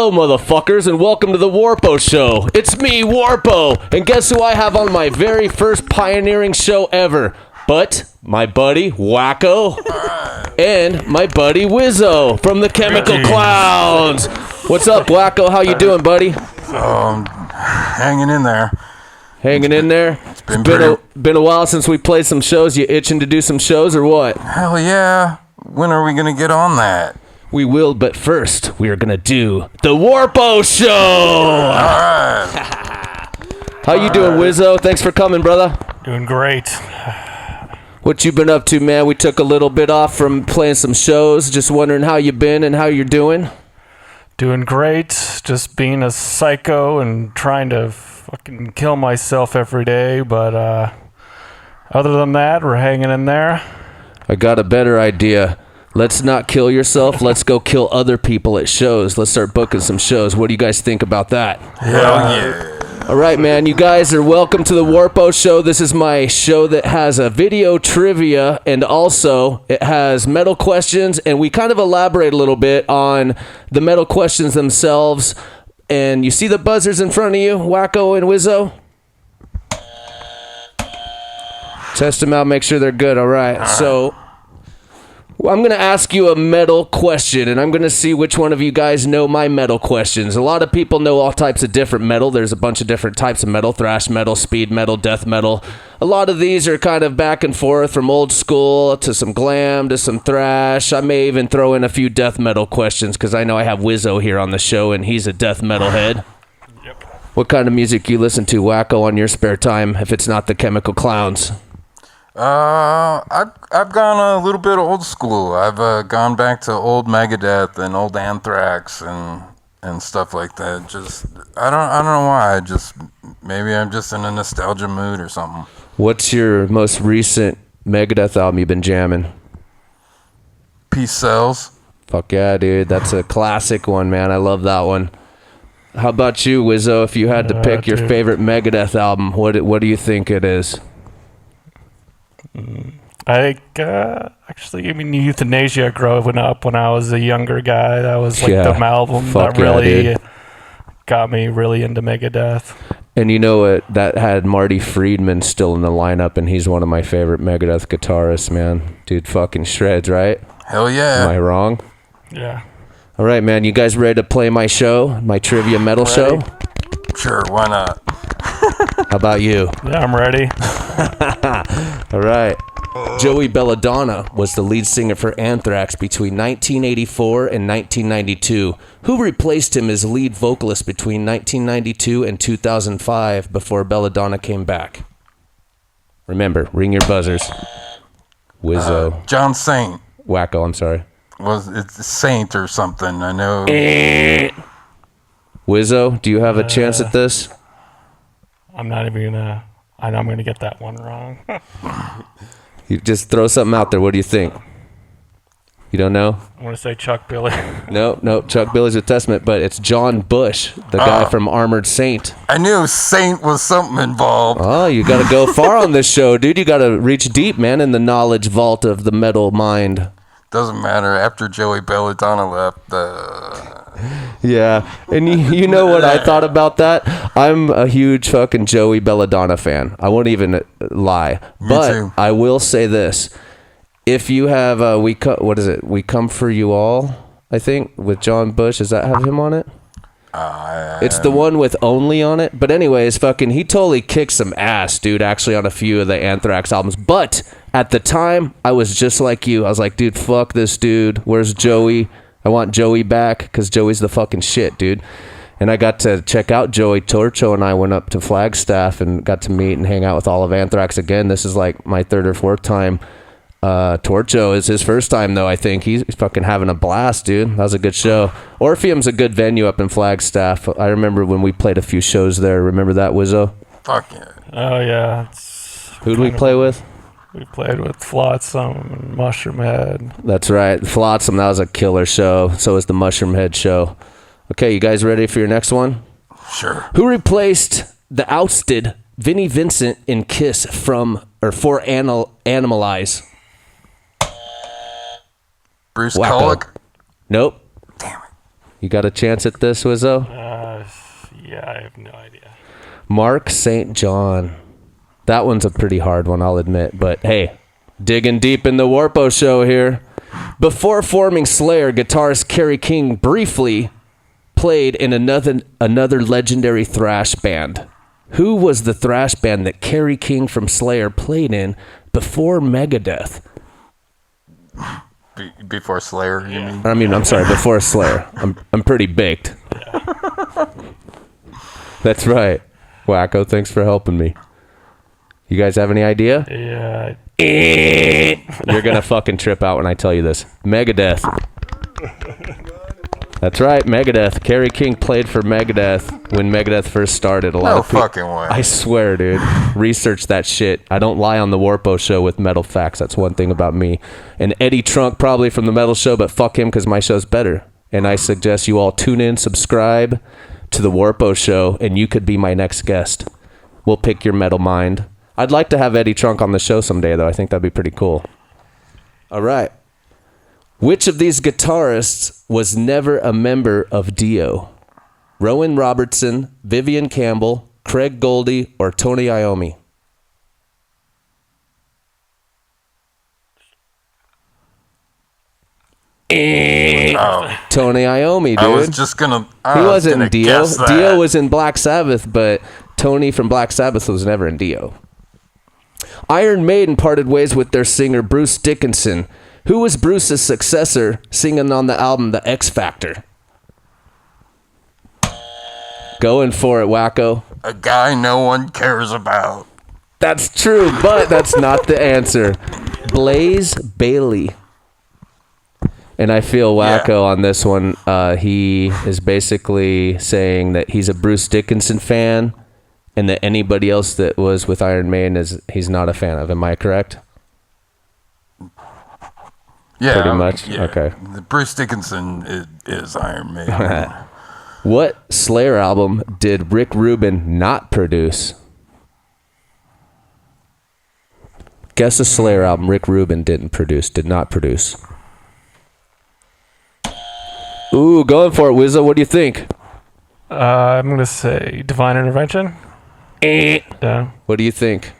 Hello, motherfuckers, and welcome to the Warpo Show. It's me, Warpo, and guess who I have on my very first pioneering show ever? But my buddy, Wacko, and my buddy, Wizzo, from the Chemical Clowns. What's up, Wacko? How you doing, buddy? Hanging in there. Hanging in there? It's been a while since we played some shows. You itching to do some shows or what? Hell yeah. When are we going to get on that? We will, but first, we are going to do the Warpo Show! All right. How you doing, Wizzo? Thanks for coming, brother. Doing great. What you been up to, man? We took a little bit off from playing some shows. Just wondering how you been and how you're doing. Doing great. Just being a psycho and trying to fucking kill myself every day. But other than that, we're hanging in there. I got a better idea. Let's not kill yourself. Let's go kill other people at shows. Let's start booking some shows. What do you guys think about that? Hell yeah. All right, man. You guys are welcome to the Warpo Show. This is my show that has a video trivia, and also it has metal questions, and we kind of elaborate a little bit on the metal questions themselves. And you see the buzzers in front of you, Wacko and Wizzo? Test them out, make sure they're good. All right. So I'm going to ask you a metal question, and I'm going to see which one of you guys know my metal questions. A lot of people know all types of different metal. There's a bunch of different types of metal: thrash metal, speed metal, death metal. A lot of these are kind of back and forth from old school to some glam to some thrash. I may even throw in a few death metal questions because I know I have Wizzo here on the show, and he's a death metal head. Yep. What kind of music you listen to, Wacko, on your spare time, if it's not the Chemical Clowns? I've gone a little bit old school. I've gone back to old Megadeth and old Anthrax and stuff like that. Just I don't know why. Maybe I'm just in a nostalgia mood or something. What's your most recent Megadeth album you've been jamming? Peace Sells. Fuck yeah, dude. That's a classic one, man. I love that one. How about you, Wizzo? If you had to pick your favorite Megadeth album, what do you think it is? I think, Euthanasia growing up when I was a younger guy. That was like the album that really got me really into Megadeth. And you know what? That had Marty Friedman still in the lineup, and he's one of my favorite Megadeth guitarists, man. Dude fucking shreds, right? Hell yeah. Am I wrong? Yeah. All right, man. You guys ready to play my show, my trivia metal show? Sure, why not? How about you? Yeah, I'm ready. All right. Joey Belladonna was the lead singer for Anthrax between 1984 and 1992. Who replaced him as lead vocalist between 1992 and 2005 before Belladonna came back? Remember, ring your buzzers. Wizzo. John Saint. Wacko, I'm sorry. It's Saint or something, I know. Wizzo, do you have a chance at this? I'm not even gonna. I know I'm gonna get that one wrong. You just throw something out there. What do you think? You don't know? I'm gonna say Chuck Billy. No. Chuck Billy's a testament, but it's John Bush, the guy from Armored Saint. I knew Saint was something involved. Oh, you got to go far on this show, dude. You got to reach deep, man, in the knowledge vault of the metal mind. Doesn't matter. After Joey Belladonna left, Yeah, and you know what I thought about that? I'm a huge fucking Joey Belladonna fan. I won't even lie. But too. I will say this. If you have, We Come For You All, I think, with John Bush. Does that have him on it? It's the one with Only on it. But anyways, he totally kicked some ass, dude, actually, on a few of the Anthrax albums. But at the time, I was just like you. I was like, dude, fuck this dude. Where's Joey? I want Joey back because Joey's the fucking shit, dude. And I got to check out Joey. Torcho and I went up to Flagstaff and got to meet and hang out with all of Anthrax again. This is like my third or fourth time. Torcho is his first time, though, I think. He's fucking having a blast, dude. That was a good show. Orpheum's a good venue up in Flagstaff. I remember when we played a few shows there. Remember that, Wizzo? fuck yeah. Oh, yeah. Who'd we play with? We played with Flotsam and Mushroom Head. That's right. Flotsam, that was a killer show. So was the Mushroom Head show. Okay, you guys ready for your next one? Sure. Who replaced the ousted Vinnie Vincent in Kiss for Animalize? Bruce Wacko. Kulick? Nope. Damn it. You got a chance at this, Wizzo? Yeah, I have no idea. Mark St. John. That one's a pretty hard one, I'll admit. But hey, digging deep in the Warpo Show here. Before forming Slayer, guitarist Kerry King briefly played in another legendary thrash band. Who was the thrash band that Kerry King from Slayer played in before Megadeth? Before Slayer, you mean? I mean, I'm sorry, before Slayer. I'm pretty baked. Yeah. That's right. Wacko, thanks for helping me. You guys have any idea? Yeah. You're going to fucking trip out when I tell you this. Megadeth. That's right, Megadeth. Kerry King played for Megadeth when Megadeth first started. No fucking way. I swear, dude. Research that shit. I don't lie on the Warpo Show with metal facts. That's one thing about me. And Eddie Trunk probably from the Metal Show, but fuck him because my show's better. And I suggest you all tune in, subscribe to the Warpo Show, and you could be my next guest. We'll pick your metal mind. I'd like to have Eddie Trunk on the show someday, though. I think that'd be pretty cool. All right. Which of these guitarists was never a member of Dio? Rowan Robertson, Vivian Campbell, Craig Goldie, or Tony Iommi? Tony Iommi, dude. I was just gonna. He wasn't in Dio. Dio was in Black Sabbath, but Tony from Black Sabbath was never in Dio. Iron Maiden parted ways with their singer Bruce Dickinson. Who was Bruce's successor singing on the album The X Factor? Going for it, Wacko. A guy no one cares about. That's true, but that's not the answer. Blaze Bayley. And I feel Wacko on this one. He is basically saying that he's a Bruce Dickinson fan and that anybody else that was with Iron Maiden he's not a fan of. Am I correct? Yeah, pretty much. Yeah. Okay. Bruce Dickinson is Iron Maiden. What Slayer album did Rick Rubin not produce? Guess a Slayer album Rick Rubin did not produce. Ooh, going for it, Wizzo. What do you think? I'm going to say Divine Intervention. Yeah. What do you think?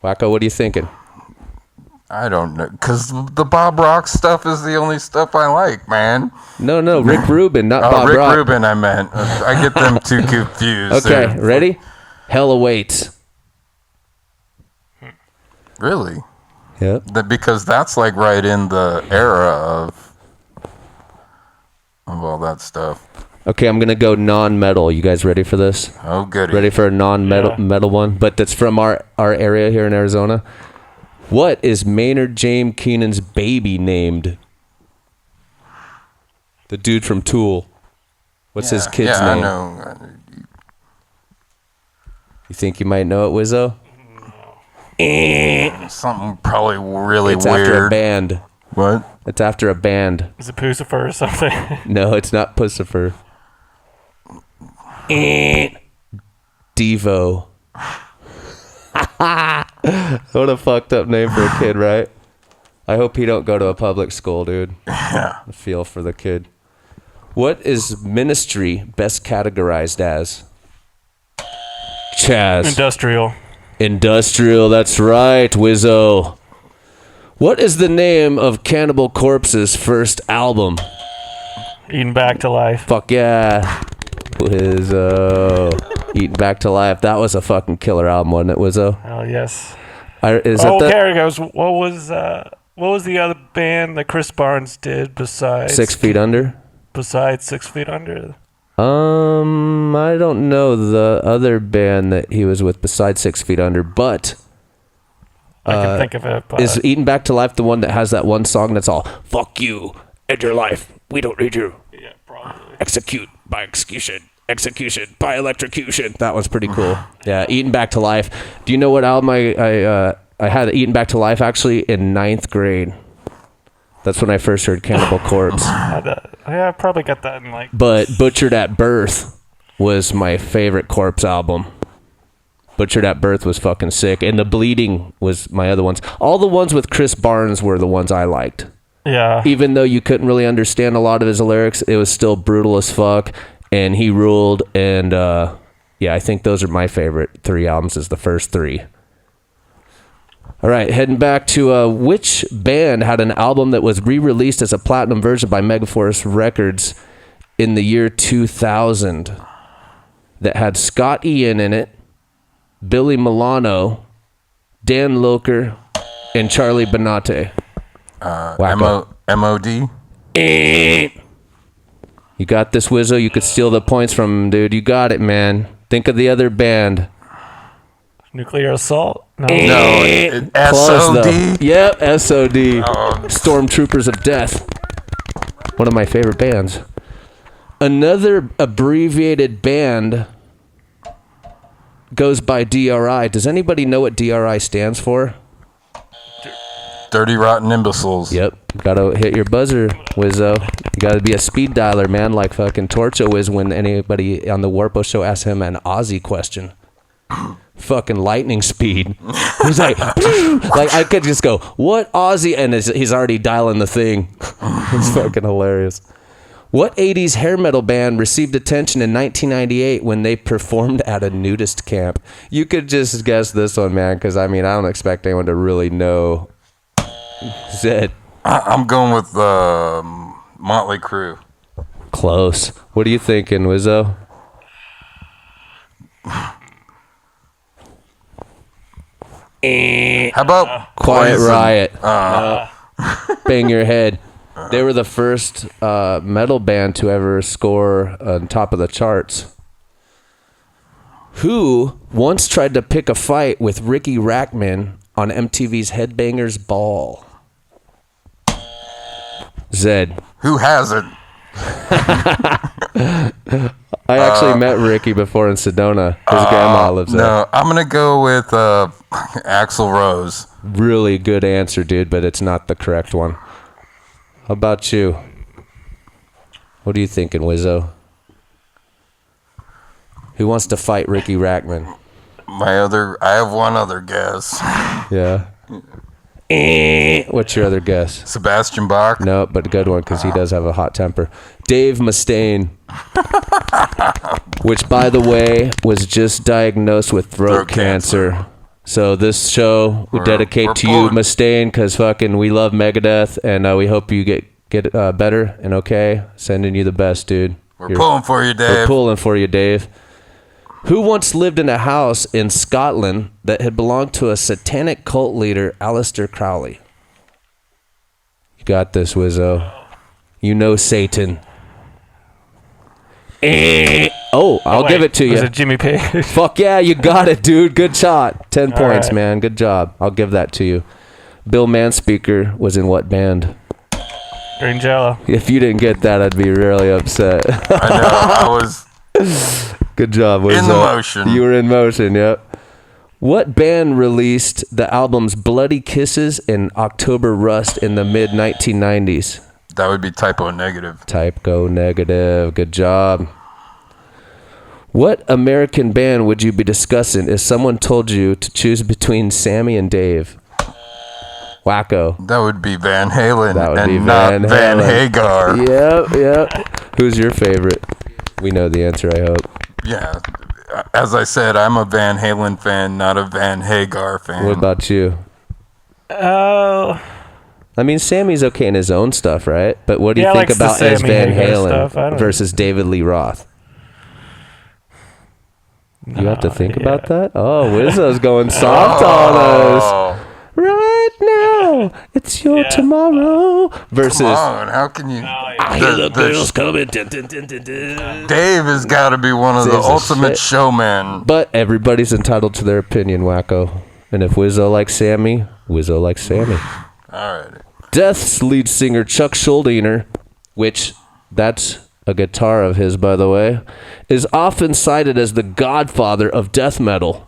Wacko, what are you thinking? I don't know, because the Bob Rock stuff is the only stuff I like, man. No, Rick Rubin, not Bob Rick Rock. Rubin, I meant. I get them too confused. Okay, ready? Hell Awaits. Really? Yep. Because that's like right in the era of all that stuff. Okay, I'm gonna go non-metal. You guys ready for this? Oh, goody. Ready for a non-metal metal one? But that's from our area here in Arizona. What is Maynard James Keenan's baby named? The dude from Tool. What's his kid's name? I know. You think you might know it, Wizzo? Something probably really It's weird. after a band. What? It's after a band. Is it Pucifer or something? No, it's not Pucifer. Devo. What a fucked up name for a kid, right? I hope he don't go to a public school, dude. Yeah. I feel for the kid. What is Ministry best categorized as? Chaz. Industrial, that's right, Wizzo. What is the name of Cannibal Corpse's first album? Eaten Back to Life. Fuck yeah. Wizzo. Eaten Back to Life. That was a fucking killer album, wasn't it, Wizzo? Hell yes. There goes. What was the other band that Chris Barnes did besides 6 Feet Under? Besides 6 Feet Under? I don't know the other band that he was with besides 6 Feet Under, but I can think of it. But is Eaten Back to Life the one that has that one song that's all "fuck you and your life, we don't need you"? Yeah, probably. Execute by execution by electrocution. That one's pretty cool. Yeah, Eaten Back to Life. Do you know what album I had Eaten Back to Life actually in 9th grade? That's when I first heard Cannibal Corpse. I probably got that in like. But Butchered at Birth was my favorite Corpse album. Butchered at Birth was fucking sick. And The Bleeding was my other ones. All the ones with Chris Barnes were the ones I liked. Yeah. Even though you couldn't really understand a lot of his lyrics, it was still brutal as fuck, and he ruled. And yeah, I think those are my favorite 3 albums. Is the first 3. All right, heading back to which band had an album that was re-released as a platinum version by Megaforce Records in the year 2000 that had Scott Ian in it, Billy Milano, Dan Loker, and Charlie Benante? MOD? You got this, Wizzo. You could steal the points from him, dude. You got it, man. Think of the other band. Nuclear Assault? No. No. Close, SOD? though. Yep, SOD. Stormtroopers of Death. One of my favorite bands. Another abbreviated band goes by DRI. Does anybody know what DRI stands for? Dirty Rotten Imbeciles. Yep. Gotta hit your buzzer, Wizzo. You gotta be a speed dialer, man, like fucking Torcho is when anybody on the Warpo Show asks him an Aussie question. Fucking lightning speed. He's like, like I could just go, what Aussie? And he's already dialing the thing. It's fucking hilarious. What 80s hair metal band received attention in 1998 when they performed at a nudist camp? You could just guess this one, man, because I mean, I don't expect anyone to really know. Zed. I'm going with Motley Crue. Close. What are you thinking, Wizzo? How about Quiet Poison? Riot? Bang your head. They were the first metal band to ever score on top of the charts. Who once tried to pick a fight with Ricky Rackman on MTV's Headbangers Ball? Zed. Who hasn't? I actually met Ricky before in Sedona. His grandma lives there. No, I'm going to go with Axl Rose. Really good answer, dude, but it's not the correct one. How about you? What are you thinking, Wizzo? Who wants to fight Ricky Rackman? I have one other guess. Yeah. What's your other guess? Sebastian Bach? No, but a good one because he does have a hot temper. Dave Mustaine. Which, by the way, was just diagnosed with throat cancer. So this show we dedicate to you, Mustaine, because fucking we love Megadeth, and we hope you get better and okay. Sending you the best, dude. We're pulling for you, Dave. We're pulling for you, Dave. Who once lived in a house in Scotland that had belonged to a satanic cult leader, Aleister Crowley? You got this, Wizzo. You know Satan. I'll give it to you. Was it Jimmy Page? Fuck yeah, you got it, dude. Good shot. 10 points, right, man. Good job. I'll give that to you. Bill Manspeaker was in what band? Green Jello. If you didn't get that, I'd be really upset. I know. I was... Good job, Wizzo. In the motion. You were in motion, yep. What band released the albums Bloody Kisses and October Rust in the mid-1990s? That would be Typo Negative. Typo Negative. Good job. What American band would you be discussing if someone told you to choose between Sammy and Dave? Wacko. That would be Van Halen. That would and be not Van Hagar. Yep. Who's your favorite? We know the answer, I hope. Yeah. As I said, I'm a Van Halen fan, not a Van Hagar fan. What about you? Oh. I mean, Sammy's okay in his own stuff, right? But what do you think about as Van Halen versus David Lee Roth? You have to think about that? Oh, Wizzo's going soft on us. Right now, it's your tomorrow. Versus, come on, how can you? I hear the girls coming. Dave has got to be one of the ultimate showmen. But everybody's entitled to their opinion, Wacko. And if Wizzo likes Sammy, Wizzo likes Sammy. All right. Death's lead singer Chuck Schuldiner, which that's a guitar of his, by the way, is often cited as the godfather of death metal.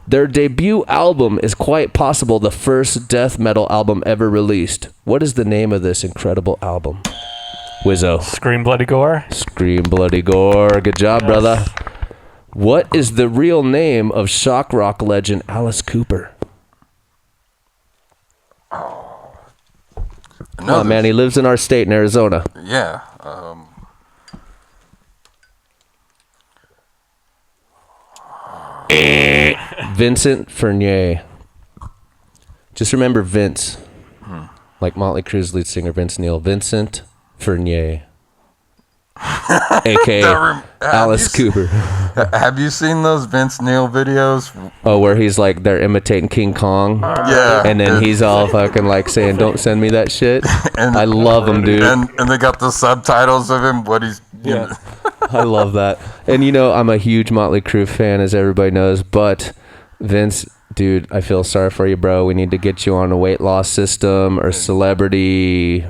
Their debut album is quite possible the first death metal album ever released. What is the name of this incredible album? Wizzo. Scream Bloody Gore. Scream Bloody Gore. Good job, brother. What is the real name of shock rock legend Alice Cooper? Come on, man. He lives in our state in Arizona. Yeah. Vincent Fournier. Just remember Vince. Like Motley Crue's lead singer Vince Neil. Vincent Fournier. A.K.A. Alice Cooper. Have you seen those Vince Neil videos? Oh, where he's like, they're imitating King Kong. Yeah. And then he's all fucking like saying, don't send me that shit. I love him, dude. And they got the subtitles of him, what he's... Yeah. I love that. And you know, I'm a huge Motley Crue fan, as everybody knows, but Vince, dude, I feel sorry for you, bro. We need to get you on a weight loss system or celebrity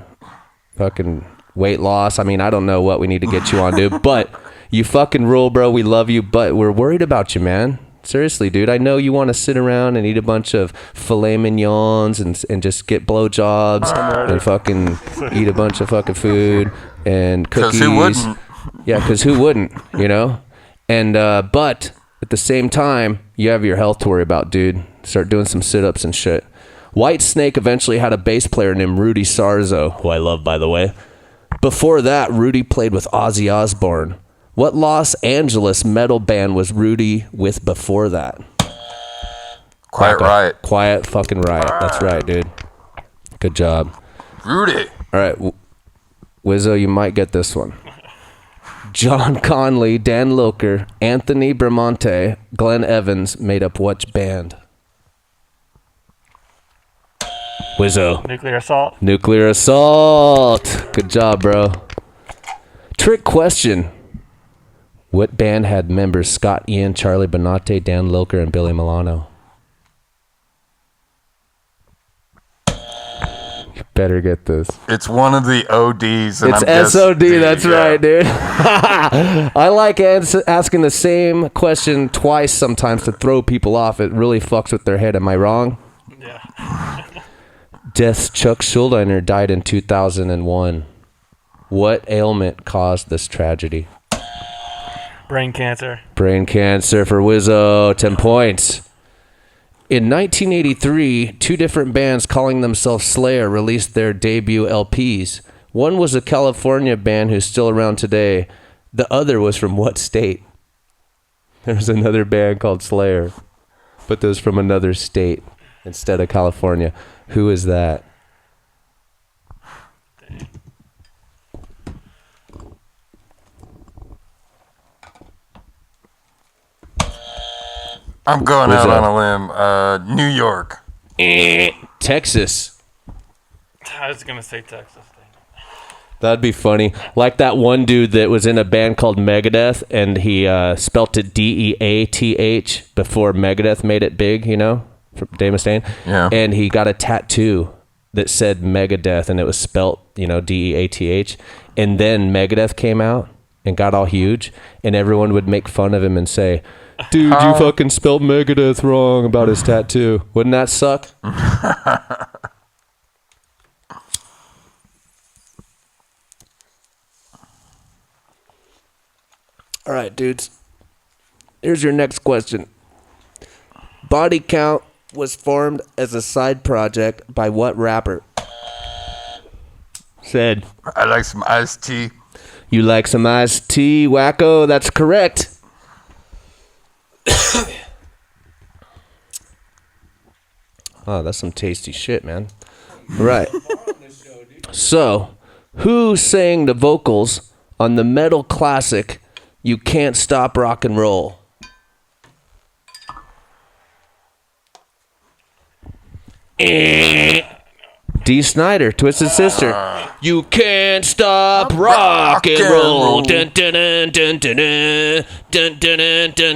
fucking weight loss. I mean, I don't know what we need to get you on, dude, but you fucking rule, bro. We love you, but we're worried about you, man. Seriously, dude. I know you want to sit around and eat a bunch of filet mignons and just get blowjobs and fucking eat a bunch of fucking food and cookies. 'Cause who wouldn't? Yeah, because who wouldn't, you know? And, but at the same time, you have your health to worry about, dude. Start doing some sit-ups and shit. Whitesnake eventually had a bass player named Rudy Sarzo, who I love, by the way. Before that, Rudy played with Ozzy Osbourne. What Los Angeles metal band was Rudy with before that? Quiet Riot. Quiet fucking Riot. That's right, dude. Good job. Rudy. All right, Wizzo, you might get this one. John Conley, Dan Lilker, Anthony Bramante, Glenn Evans made up which band? Wizzo. Nuclear Assault. Nuclear Assault. Good job, bro. Trick question. What band had members Scott Ian, Charlie Benante, Dan Lilker, and Billy Milano? You better get this. It's one of the ODs. And It's SOD, that's right, dude. I like asking the same question twice sometimes to throw people off. It really fucks with their head. Am I wrong? Yeah. Death's Chuck Schuldiner died in 2001. What ailment caused this tragedy? Brain cancer. Brain cancer for Wizzo. 10 points. In 1983, two different bands calling themselves Slayer released their debut LPs. One was a California band who's still around today. The other was from what state? There was another band called Slayer, but those from another state instead of California. Who is that? I'm going out on a limb. New York. Texas. I was going to say Texas. That'd be funny. Like that one dude that was in a band called Megadeth, and he spelt it Death before Megadeth made it big, you know, from Dave Mustaine. Yeah. And he got a tattoo that said Megadeth, and it was spelt, you know, Death. And then Megadeth came out and got all huge, and everyone would make fun of him and say, dude, you fucking spelled Megadeth wrong about his tattoo. Wouldn't that suck? All right, dudes. Here's your next question. Body Count was formed as a side project by what rapper? Said. I like some iced tea. You like some iced tea, Wacko? That's correct. Oh, that's some tasty shit, man. Right. So, who sang the vocals on the metal classic You Can't Stop Rock and Roll? Dee Snider, Twisted Sister. You can't stop rock and roll. Dun, dun, dun, dun, dun, dun, dun, dun, dun.